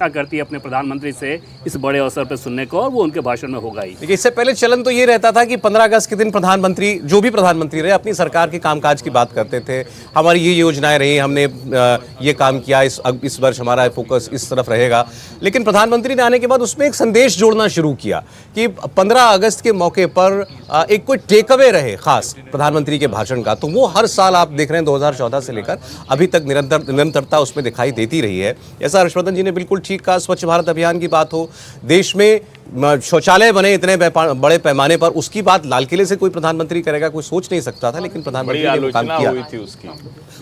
करती है अपने प्रधानमंत्री से इस बड़े अवसर पर सुनने को, और वो उनके भाषण में होगा ही। देखिए, इससे पहले चलन तो ये रहता था कि 15 अगस्त के दिन प्रधानमंत्री, जो भी प्रधानमंत्री रहे, अपनी सरकार के कामकाज की बात करते थे। हमारी ये योजनाएं रही, हमने ये काम किया, इस वर्ष हमारा फोकस इस तरफ रहेगा। लेकिन प्रधानमंत्री ने आने के बाद उसमें एक संदेश जोड़ना शुरू किया कि 15 अगस्त के मौके पर एक कोई टेक अवे रहे खास प्रधानमंत्री के भाषण का। तो वो हर साल आप देख रहे हैं 2014 से लेकर अभी तक निरंतरता उसमें दिखाई देती रही है। ऐसा हर्षवर्धन जी ने बिल्कुल ठीक कहा। स्वच्छ भारत अभियान की बात हो, देश में शौचालय बने इतने बड़े पैमाने पर, उसकी बात लाल किले से कोई प्रधानमंत्री करेगा, कोई सोच नहीं सकता था। लेकिन प्रधानमंत्री ने वो काम किया। हुई थी उसकी,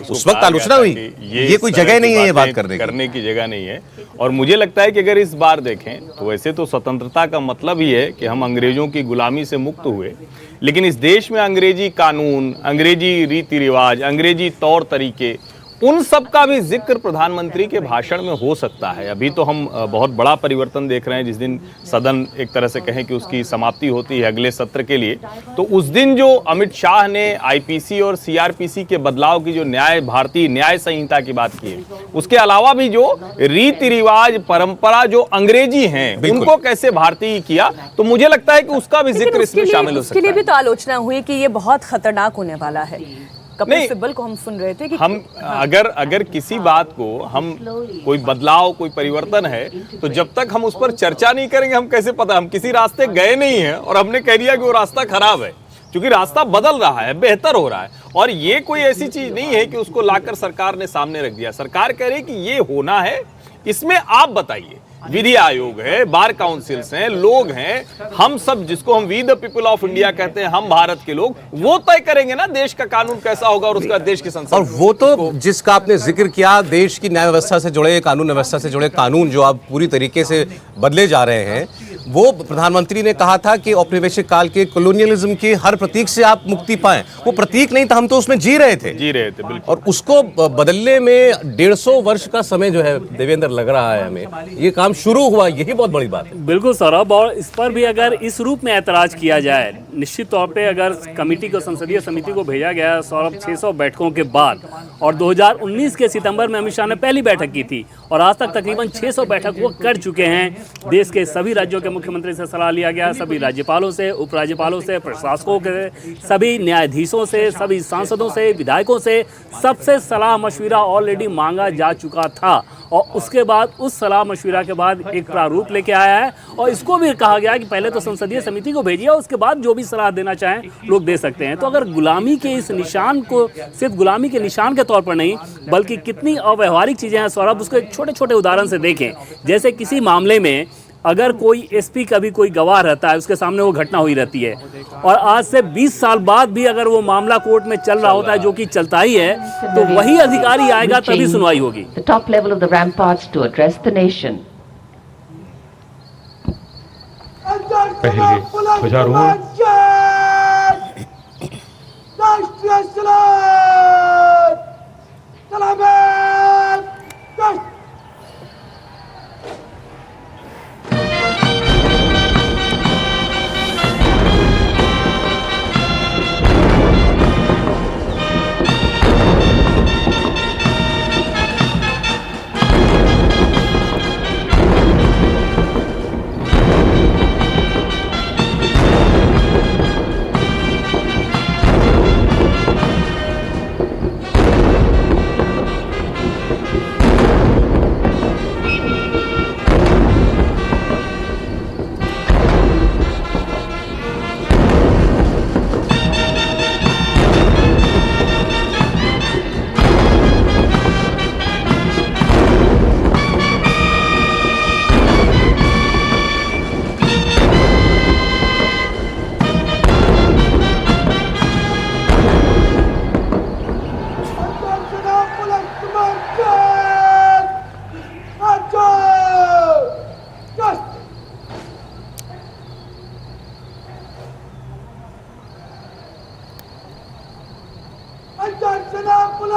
उस वक्त आलोचना हुई। ये कोई जगह नहीं है ये बात करने की जगह नहीं है। और मुझे लगता है कि अगर इस बार देखें तो वैसे तो स्वतंत्रता का मतलब ही है कि हम अंग्रेजों की गुलामी से मुक्त हुए, लेकिन इस देश में अंग्रेजी कानून, अंग्रेजी रीति रिवाज, अंग्रेजी तौर तरीके, उन सब का भी जिक्र प्रधानमंत्री के भाषण में हो सकता है। अभी तो हम बहुत बड़ा परिवर्तन देख रहे हैं। जिस दिन सदन एक तरह से कहें कि उसकी समाप्ति होती है अगले सत्र के लिए, तो उस दिन जो अमित शाह ने आईपीसी और सीआरपीसी के बदलाव की, जो भारतीय न्याय संहिता की बात की है, उसके अलावा भी जो रीति रिवाज, परंपरा जो अंग्रेजी हैं, उनको कैसे भारतीय किया, तो मुझे लगता है कि उसका भी जिक्र इसमें शामिल हो सकता है। उसके लिए भी तो आलोचना हुई कि ये बहुत खतरनाक होने वाला है। कपिल सिब्बल को हम सुन रहे थे कि हम अगर किसी बात को हम कोई बदलाव, कोई परिवर्तन है, तो जब तक हम उस पर चर्चा नहीं करेंगे, हम कैसे पता? हम किसी रास्ते गए नहीं हैं और हमने कह दिया कि वो रास्ता खराब है, क्योंकि रास्ता बदल रहा है, बेहतर हो रहा है। और ये कोई ऐसी चीज नहीं है कि उसको लाकर सरकार ने सामने रख दिया। सरकार कह रही कि ये होना है, इसमें आप बताइए। विधि आयोग है, बार काउंसिल्स हैं, लोग हैं, हम सब जिसको हम we the people of India कहते हैं, हम भारत के लोग, वो तय करेंगे ना देश का कानून कैसा होगा और उसका देश की संसद। और वो तो जिसका आपने जिक्र किया, देश की न्याय व्यवस्था से जुड़े, कानून व्यवस्था से जुड़े कानून जो अब पूरी तरीके से बदले जा रहे हैं, वो प्रधानमंत्री ने कहा था कि औपनिवेशिक काल के कॉलोनियलिज्म के हर प्रतीक से आप मुक्ति पाएं। वो प्रतीक नहीं था, हम तो उसमें जी रहे थे बिल्कुल। और उसको बदलने में 150 वर्ष का समय जो है देवेंद्र लग रहा है हमें। ये काम शुरू हुआ, यही बहुत बड़ी बात है। बिल्कुल सौरभ, और इस पर भी अगर इस रूप में ऐतराज किया जाए, निश्चित तौर पे अगर कमेटी को, संसदीय समिति को भेजा गया सौरभ 600 बैठकों के बाद, और 2019 के सितंबर में अमित शाह ने पहली बैठक की थी, और आज तक तकरीबन 600 बैठक वो कर चुके हैं। देश के सभी राज्यों के मुख्यमंत्री से सलाह लिया गया, सभी राज्यपालों से, उपराज्यपालों से, प्रशासकों के, सभी न्यायाधीशों से, सभी सांसदों से, विधायकों से, सबसे सलाह मशविरा ऑलरेडी मांगा जा चुका था। और उसके बाद उस सलाह मशविरा के बाद एक प्रारूप लेके आया है, और इसको भी कहा गया कि पहले तो संसदीय समिति को भेजिए, उसके बाद जो भी सलाह देना चाहें लोग दे सकते हैं। तो अगर गुलामी के इस निशान को सिर्फ गुलामी के निशान के तौर पर नहीं, बल्कि कितनी अव्यवहारिक चीज़ें हैं सौरभ, उसको एक छोटे छोटे उदाहरण से देखें। जैसे किसी मामले में अगर कोई एसपी का भी कोई गवाह रहता है, उसके सामने वो घटना हुई रहती है, और आज से 20 साल बाद भी अगर वो मामला कोर्ट में चल रहा होता है, जो कि चलता ही है, तो वही अधिकारी आएगा तभी सुनवाई होगी। The top level of the ramparts to address the nation. पहले ध्वजारोहण, राष्ट्रीय सलाम, सलाम